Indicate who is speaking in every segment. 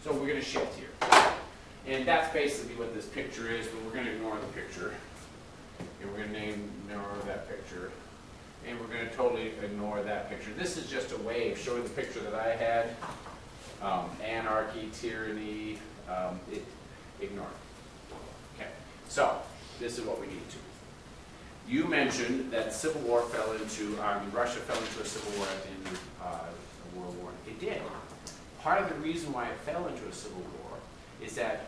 Speaker 1: So we're going to shift here. And that's basically what this picture is, but we're going to ignore the picture. And we're going to ignore that picture. And we're going to totally ignore that picture. This is just a way of showing the picture that I had. Anarchy, tyranny, ignore it. Okay, so this is what we need to. You mentioned that civil war fell into, Russia fell into a civil war at the end of World War. It did. Part of the reason why it fell into a civil war is that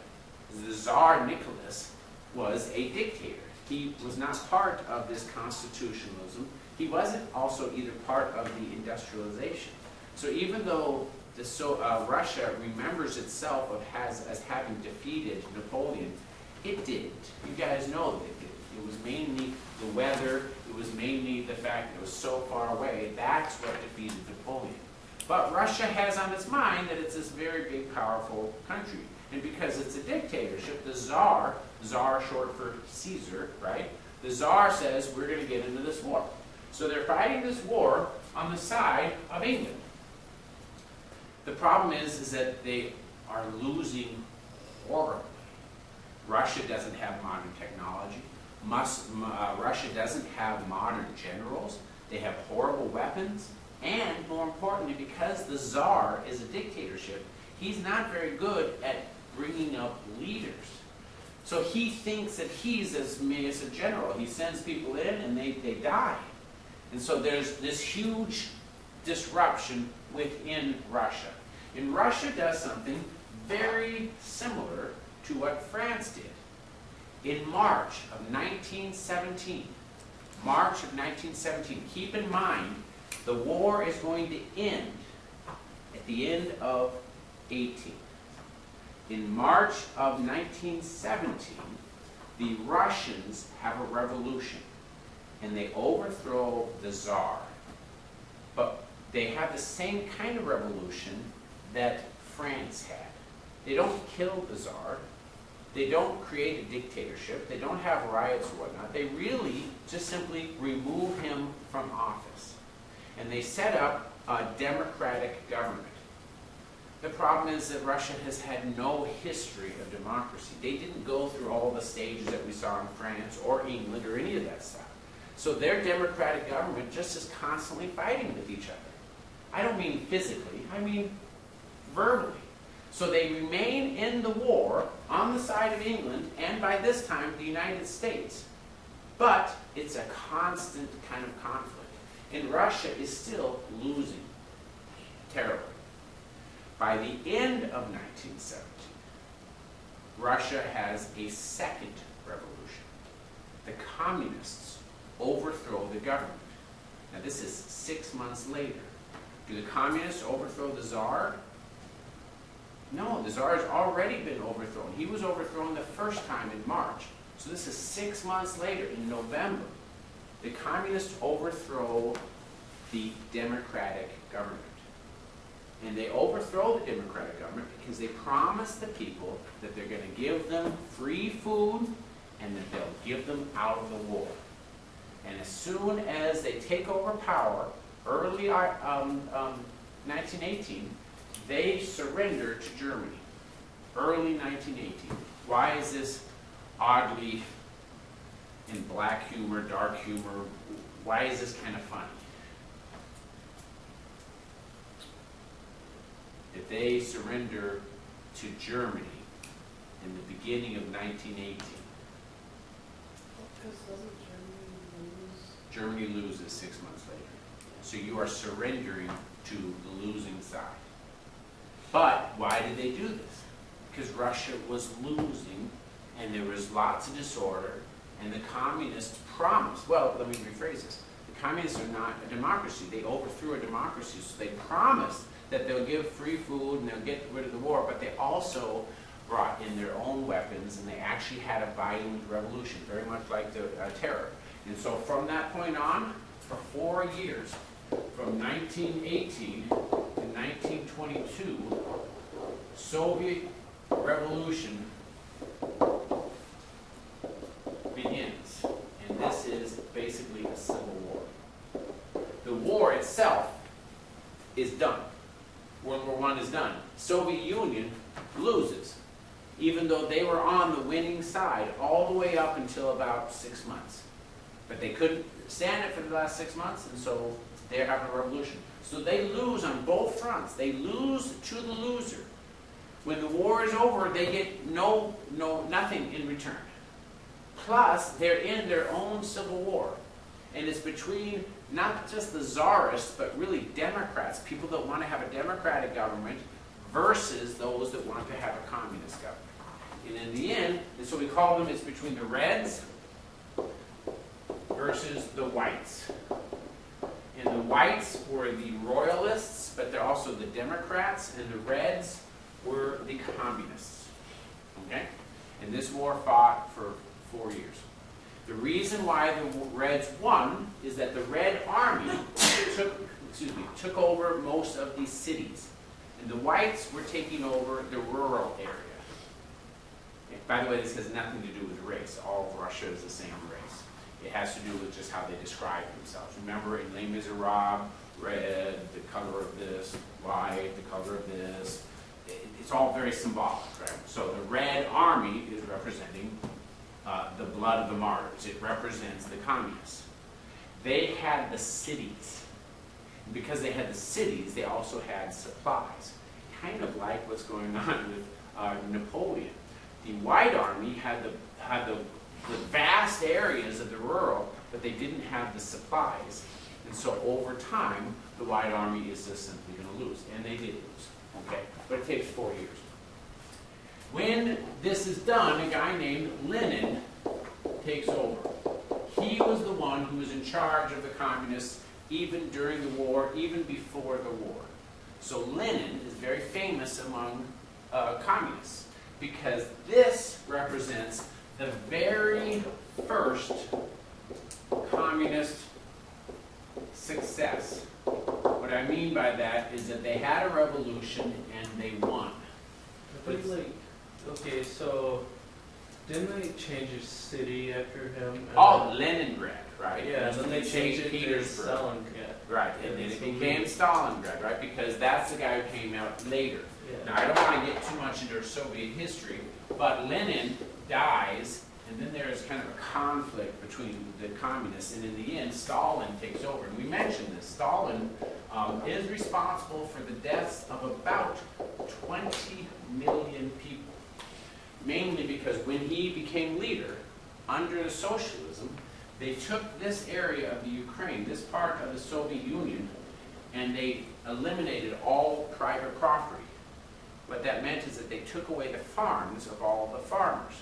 Speaker 1: the Tsar Nicholas was a dictator. He was not part of this constitutionalism. He wasn't also either part of the industrialization. So even though Russia remembers itself as having defeated Napoleon, it didn't. You guys know that it didn't. It was mainly the weather. It was mainly the fact that it was so far away. That's what defeated Napoleon. But Russia has on its mind that it's this very big, powerful country. And because it's a dictatorship, the Tsar short for Caesar, right? The Tsar says, we're going to get into this war. So they're fighting this war on the side of England. The problem is that they are losing horribly. Russia doesn't have modern technology. Russia doesn't have modern generals. They have horrible weapons. And more importantly, because the Tsar is a dictatorship, he's not very good at bringing up leaders. So he thinks that he's as a general. He sends people in and they die. And so there's this huge disruption within Russia. And Russia does something very similar to what France did. In March of 1917, keep in mind, the war is going to end at the end of 18. In March of 1917, the Russians have a revolution, and they overthrow the Tsar. But they have the same kind of revolution that France had. They don't kill the Tsar. They don't create a dictatorship. They don't have riots or whatnot. They really just simply remove him from office. And they set up a democratic government. The problem is that Russia has had no history of democracy. They didn't go through all the stages that we saw in France or England or any of that stuff. So their democratic government just is constantly fighting with each other. I don't mean physically, I mean verbally. So they remain in the war on the side of England and by this time the United States. But it's a constant kind of conflict. And Russia is still losing terribly. By the end of 1917, Russia has a second revolution. The communists overthrow the government. Now this is 6 months later. Do the communists overthrow the Tsar? No, the Tsar has already been overthrown. He was overthrown the first time in March. So this is 6 months later, in November. The communists overthrow the democratic government. And they overthrow the democratic government because they promise the people that they're going to give them free food and that they'll give them out of the war. And as soon as they take over power, early 1918, they surrender to Germany. Early 1918. Why is this oddly in black humor, dark humor? Why is this kind of funny? That they surrender to Germany in the beginning of 1918.
Speaker 2: Because doesn't
Speaker 1: Germany loses 6 months later. So you are surrendering to the losing side. But why did they do this? Because Russia was losing and there was lots of disorder and the communists promised, well, let me rephrase this. The communists are not a democracy. They overthrew a democracy, so they promised that they'll give free food and they'll get rid of the war, but they also brought in their own weapons and they actually had a violent revolution, very much like the terror. And so from that point on, for 4 years, from 1918 to 1922, Soviet revolution begins. And this is basically a civil war. The war itself is done. World War I is done. Soviet Union loses, even though they were on the winning side all the way up until about 6 months. But they couldn't stand it for the last 6 months, and so they're having a revolution. So they lose on both fronts. They lose to the loser. When the war is over, they get nothing in return. Plus, they're in their own civil war. And it's between not just the Czarists, but really Democrats, people that want to have a democratic government, versus those that want to have a communist government. And in the end, and so we call them, it's between the Reds versus the Whites. And the Whites were the Royalists, but they're also the Democrats, and the Reds were the Communists. Okay? And this war fought for 4 years. The reason why the Reds won is that the Red Army took over most of these cities. And the Whites were taking over the rural area. And by the way, this has nothing to do with race. All of Russia is the same race. It has to do with just how they describe themselves. Remember, in Les Miserables, red, the color of this, white, the color of this. It's all very symbolic, right? So the Red Army is representing the blood of the martyrs. It represents the communists. They had the cities. And because they had the cities, they also had supplies. Kind of like what's going on with Napoleon. The White Army had the vast areas of the rural, but they didn't have the supplies. And so over time, the White Army is just simply going to lose. And they did lose. Okay? But it takes 4 years. When this is done, a guy named Lenin takes over. He was the one who was in charge of the communists even during the war, even before the war. So Lenin is very famous among communists because this represents the very first communist success. What I mean by that is that they had a revolution and they won.
Speaker 2: But okay, so didn't they change his city after him?
Speaker 1: Oh, Leningrad, right?
Speaker 2: Yeah, and then they changed it to Stalingrad.
Speaker 1: Right, and then it became Stalingrad, right? Because that's the guy who came out later.
Speaker 2: Yeah.
Speaker 1: Now, I don't want to get too much into Soviet history, but Lenin dies, and then there's kind of a conflict between the communists, and in the end, Stalin takes over. And we mentioned this. Stalin is responsible for the deaths of about 20 million people. Mainly because when he became leader, under the socialism, they took this area of the Ukraine, this part of the Soviet Union, and they eliminated all private property. What that meant is that they took away the farms of all the farmers.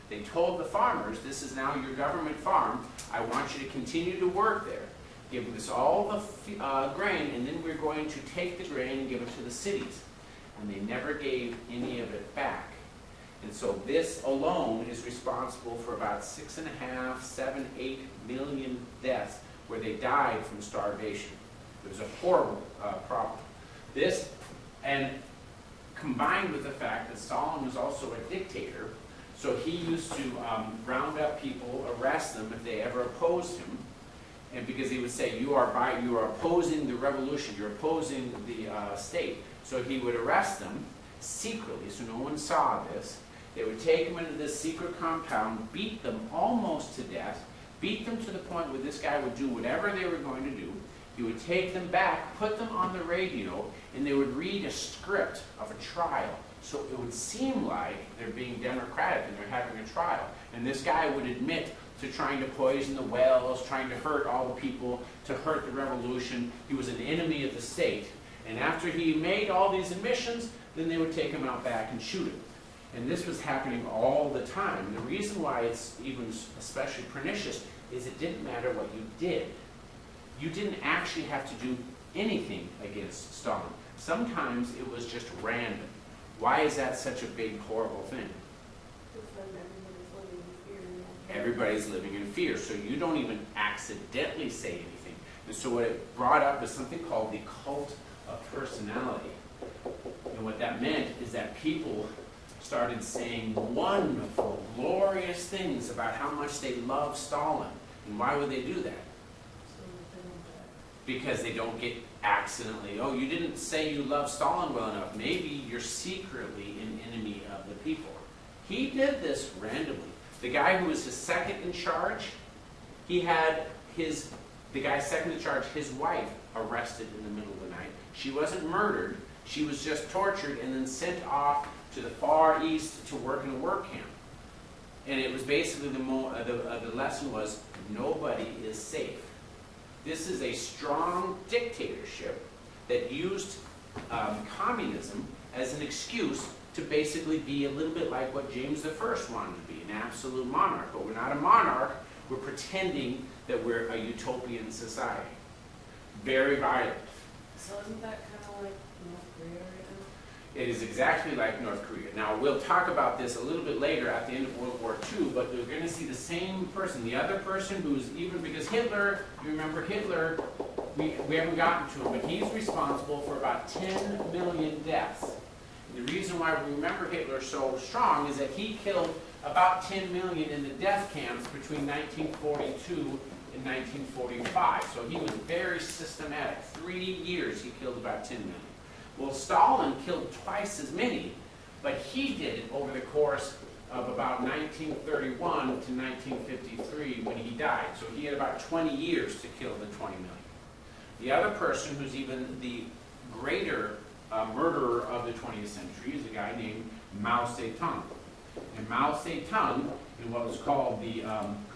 Speaker 1: They told the farmers, this is now your government farm, I want you to continue to work there. Give us all the grain, and then we're going to take the grain and give it to the cities. And they never gave any of it back. And so this alone is responsible for about 6.5, 7, 8 million deaths where they died from starvation. It was a horrible problem. This, and combined with the fact that Stalin was also a dictator, so he used to round up people, arrest them if they ever opposed him, and because he would say, you are opposing the revolution, you're opposing the state. So he would arrest them secretly, so no one saw this. They would take them into this secret compound, beat them almost to death, beat them to the point where this guy would do whatever they were going to do. He would take them back, put them on the radio, and they would read a script of a trial. So it would seem like they're being democratic and they're having a trial. And this guy would admit to trying to poison the wells, trying to hurt all the people, to hurt the revolution. He was an enemy of the state. And after he made all these admissions, then they would take him out back and shoot him. And this was happening all the time. And the reason why it's even especially pernicious is it didn't matter what you did. You didn't actually have to do anything against Stalin. Sometimes it was just random. Why is that such a big, horrible thing? Everybody's living in fear, so you don't even accidentally say anything. And so what it brought up is something called the cult of personality. And what that meant is that people started saying wonderful, glorious things about how much they love Stalin. And why would they do that? because they don't get accidentally, oh, you didn't say you love Stalin well enough. Maybe you're secretly an enemy of the people. He did this randomly. The guy who was his second in charge, he had the guy second in charge, his wife, arrested in the middle of the night. She wasn't murdered. She was just tortured and then sent off to the Far East to work in a work camp. And it was basically the lesson was, nobody is safe. This is a strong dictatorship that used communism as an excuse to basically be a little bit like what James I wanted to be, an absolute monarch. But we're not a monarch. We're pretending that we're a utopian society. Very violent.
Speaker 3: So isn't that kind of like North Korea right now?
Speaker 1: It is exactly like North Korea. Now, we'll talk about this a little bit later at the end of World War II, but we're going to see the same person. The other person who's even, because Hitler, you remember Hitler, we haven't gotten to him, but he's responsible for about 10 million deaths. And the reason why we remember Hitler so strong is that he killed about 10 million in the death camps between 1942 and 1945. So he was very systematic. 3 years he killed about 10 million. Well, Stalin killed twice as many, but he did it over the course of about 1931 to 1953 when he died. So he had about 20 years to kill the 20 million. The other person who's even the greater murderer of the 20th century is a guy named Mao Zedong. And Mao Zedong, in what was called the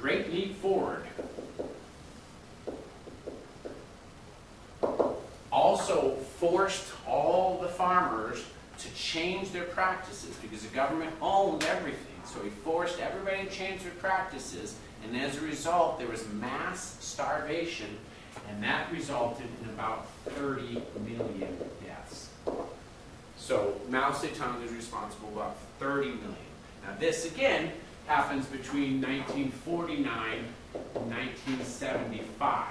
Speaker 1: Great Leap Forward, also forced all the farmers to change their practices because the government owned everything. So he forced everybody to change their practices, and as a result, there was mass starvation, and that resulted in about 30 million deaths. So Mao Zedong is responsible for about 30 million. Now this, again, happens between 1949 and 1975.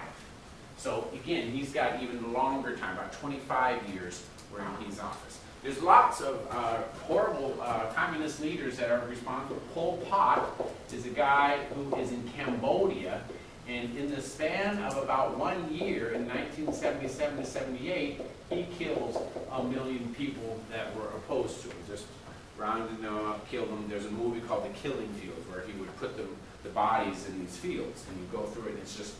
Speaker 1: So again, he's got even longer time, about 25 years where he's in office. There's lots of horrible communist leaders that are responsible. Pol Pot is a guy who is in Cambodia, and in the span of about 1 year, in 1977 to 78, he kills 1 million people that were opposed to him. Just rounded them up, killed them. There's a movie called The Killing Field where he would put the bodies in these fields, and you go through it, and it's just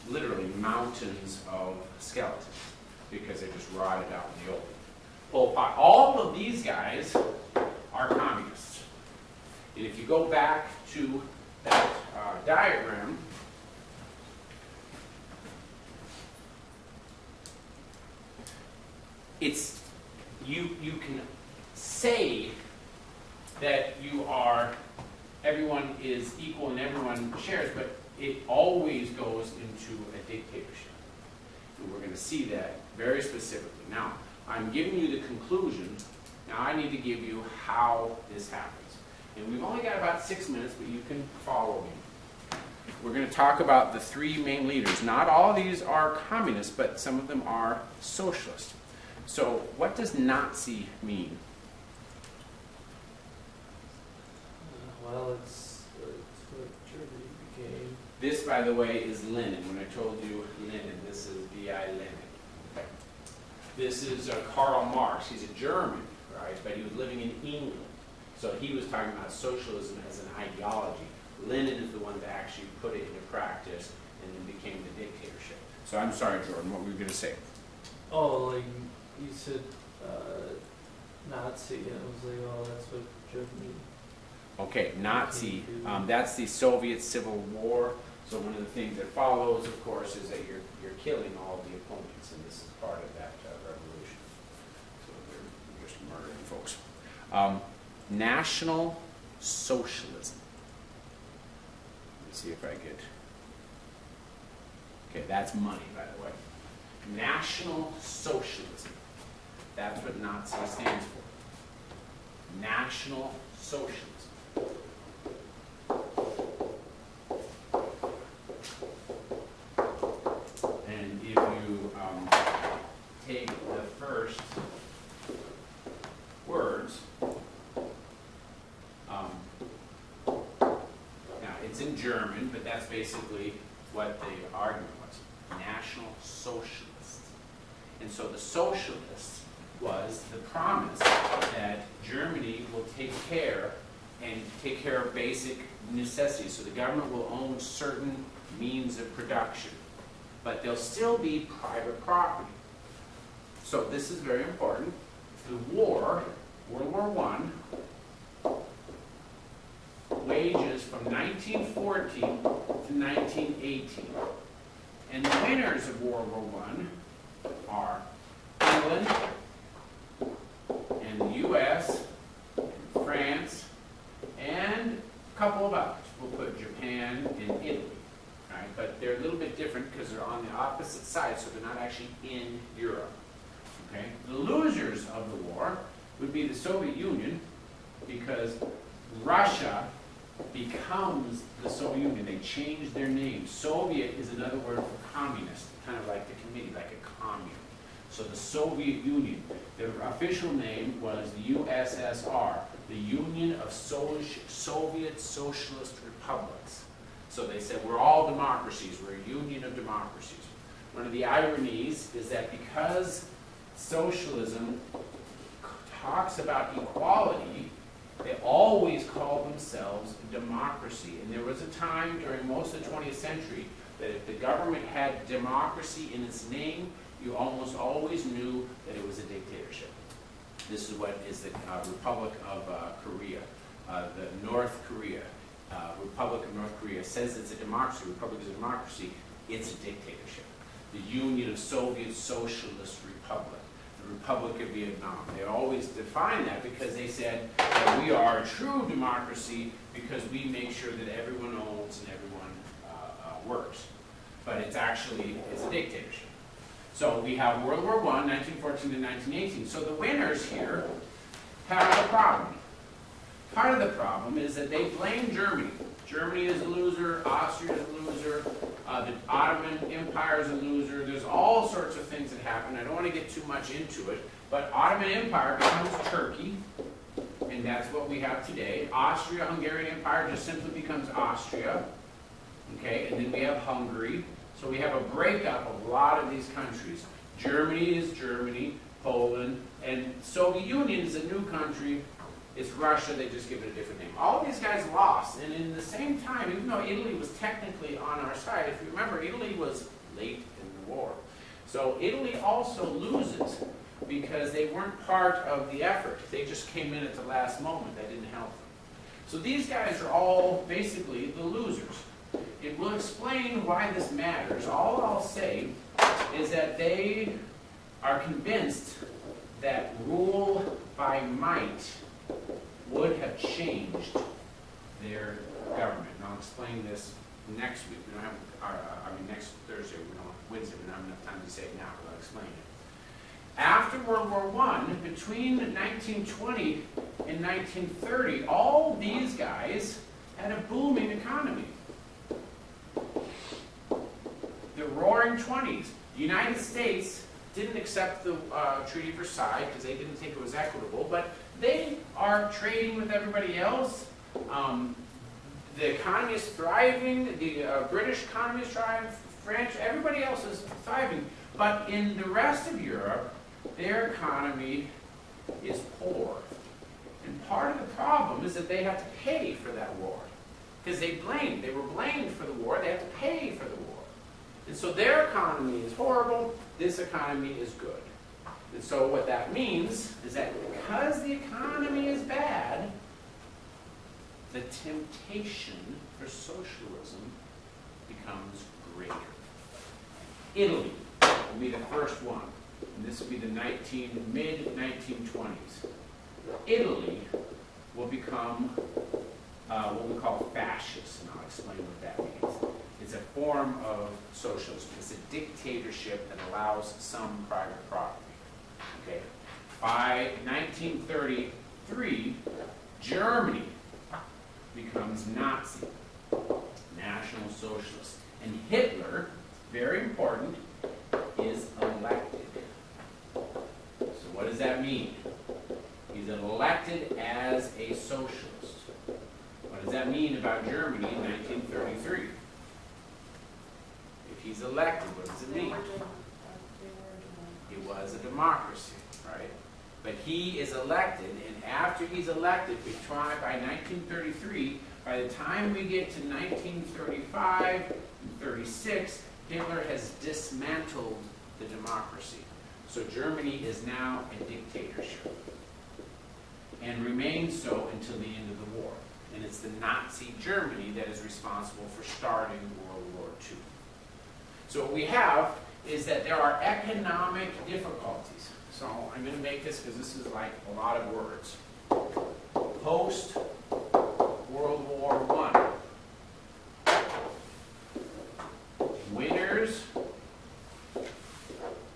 Speaker 1: literally mountains of skeletons because they just rotted out in the open. Pol Pot. All of these guys are communists. And if you go back to that diagram, it's you can say that everyone is equal and everyone shares, but it always goes into a dictatorship. And we're going to see that very specifically. Now, I'm giving you the conclusion. Now I need to give you how this happens. And we've only got about 6 minutes, but you can follow me. We're going to talk about the three main leaders. Not all of these are communists, but some of them are socialist. So what does Nazi mean?
Speaker 2: Well, it's what Germany became.
Speaker 1: This, by the way, is Lenin. When I told you Lenin, this is V.I. Lenin. Okay. This is Karl Marx. He's a German, right? But he was living in England. So he was talking about socialism as an ideology. Lenin is the one that actually put it into practice and then became the dictatorship. So I'm sorry, Jordan, what were you going to say?
Speaker 2: Oh, like you said, Nazi. And I was like, oh, that's what Germany.
Speaker 1: Okay, Nazi. That's the Soviet Civil War. So one of the things that follows, of course, is that you're killing all the opponents, and this is part of that revolution. So they're just murdering folks. National Socialism. Let's see if I get. Okay, that's money, by the way. National Socialism. That's what Nazi stands for. National Socialism. And if you take the first words, now it's in German, but that's basically what the argument was. National Socialism. And so the socialists was the promise that Germany will take care of basic necessities. So the government will own certain means of production, but they'll still be private property. So this is very important. The war, World War I, wages from 1914 to 1918. And the winners of World War I are England and the U.S., and France, and a couple of others. We'll put Japan and Italy. Right? But they're a little bit different because they're on the opposite side, so they're not actually in Europe. Okay? The losers of the war would be the Soviet Union, because Russia becomes the Soviet Union. They changed their name. Soviet is another word for communist, kind of like the committee, like a commune. So the Soviet Union, their official name was the USSR, the Union of Soviet Socialist Republics. So they said, we're all democracies, we're a union of democracies. One of the ironies is that because socialism talks about equality, they always call themselves a democracy. And there was a time during most of the 20th century that if the government had democracy in its name, you almost always knew that it was a dictatorship. This is what is the Republic of Korea, the North Korea. Republic of North Korea says it's a democracy. Republic is a democracy. It's a dictatorship. The Union of Soviet Socialist Republic, the Republic of Vietnam. They always define that because they said that we are a true democracy because we make sure that everyone owns and everyone works. But it's actually a dictatorship. So we have World War I, 1914 to 1918. So the winners here have a problem. Part of the problem is that they blame Germany. Germany is a loser, Austria is a loser, the Ottoman Empire is a loser. There's all sorts of things that happen. I don't want to get too much into it, but Ottoman Empire becomes Turkey, and that's what we have today. Austria-Hungarian Empire just simply becomes Austria, okay, and then we have Hungary. So we have a breakup of a lot of these countries. Germany is Germany, Poland, and Soviet Union is a new country. It's Russia, they just give it a different name. All of these guys lost, and in the same time, even though Italy was technically on our side, if you remember, Italy was late in the war. So Italy also loses because they weren't part of the effort. They just came in at the last moment. That didn't help them. So these guys are all basically the losers. It will explain why this matters. All I'll say is that they are convinced that rule by might would have changed their government. And I'll explain this next week. We don't have, next Thursday, Wednesday, we don't have enough time to say it now, but I'll explain it. After World War I, between 1920 and 1930, all these guys had a booming economy. The Roaring 20s. The United States didn't accept the Treaty of Versailles because they didn't think it was equitable, but they are trading with everybody else. The economy is thriving. The British economy is thriving. French, everybody else is thriving. But in the rest of Europe, their economy is poor. And part of the problem is that they have to pay for that war. Because they were blamed for the war, they have to pay for the war. And so their economy is horrible, this economy is good. And so what that means is that because the economy is bad, the temptation for socialism becomes greater. Italy will be the first one, and this will be the mid-1920s. Italy will become what we call fascist, and I'll explain what that means. It's a form of socialism. It's a dictatorship that allows some private property. Okay. By 1933, Germany becomes Nazi, National Socialist. And Hitler, very important, is elected. So what does that mean? He's elected as a socialist. What does that mean about Germany in 1933? If he's elected, what does it mean? It was as a democracy, right? But he is elected, and after he's elected, by 1933, by the time we get to 1935 and 36, Hitler has dismantled the democracy. So Germany is now a dictatorship, and remains so until the end of the war. And it's the Nazi Germany that is responsible for starting World War II. So what we have is that there are economic difficulties. So I'm going to make this because this is like a lot of words. Post World War I. Winners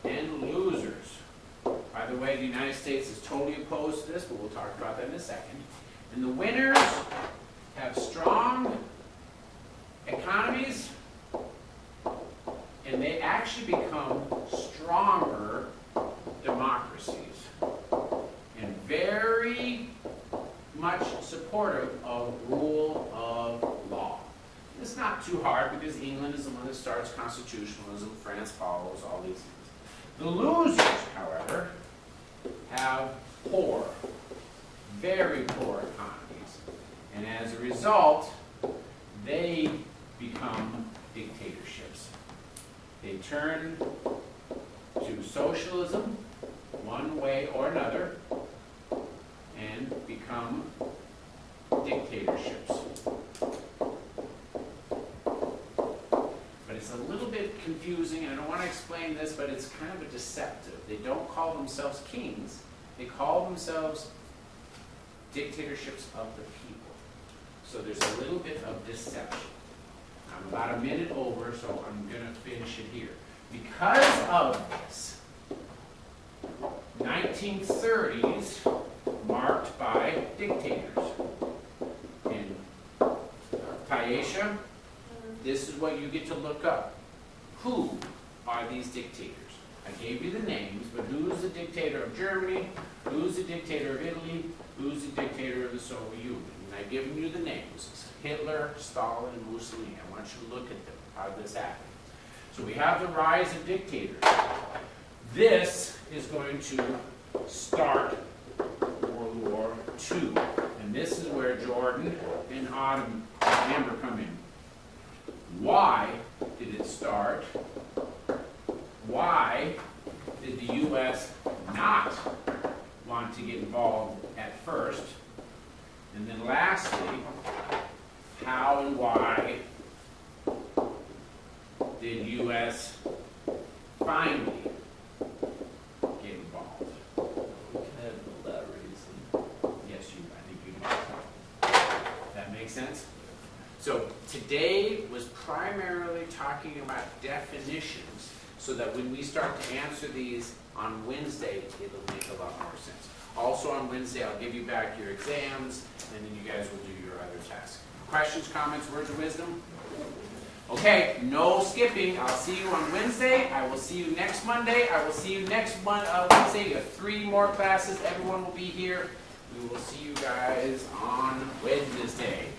Speaker 1: and losers. By the way, the United States is totally opposed to this, but we'll talk about that in a second. And the winners have strong economies, and they actually become stronger democracies and very much supportive of rule of law. It's not too hard because England is the one that starts constitutionalism, France follows, all these things. The losers, however, have poor, very poor economies, and as a result, they become dictatorships. They turn to socialism, one way or another, and become dictatorships. But it's a little bit confusing, and I don't want to explain this, but it's kind of a deceptive. They don't call themselves kings, they call themselves dictatorships of the people. So there's a little bit of deception. I'm about a minute over, so I'm going to finish it here. Because of this, 1930s marked by dictators. And Taisha, this is what you get to look up. Who are these dictators? I gave you the names, but who's the dictator of Germany? Who's the dictator of Italy? Who's the dictator of the Soviet Union? And I've given you the names. It's Hitler, Stalin, and Mussolini. I want you to look at them. How did this happen? So we have the rise of dictators. This is going to start World War II. And this is where Jordan and Autumn Amber come in. Why did it start? Why did the U.S. not want to get involved at first? And then lastly, how and why did U.S. finally get involved?
Speaker 2: We can handle that reason.
Speaker 1: Yes, I think you know. That makes sense? So today was primarily talking about definitions, so that when we start to answer these on Wednesday, it'll make a lot more sense. Also on Wednesday, I'll give you back your exams, and then you guys will do your other tasks. Questions, comments, words of wisdom? Okay, no skipping. I'll see you on Wednesday. I will see you next Monday. I will see you next Wednesday. You have 3 more classes. Everyone will be here. We will see you guys on Wednesday.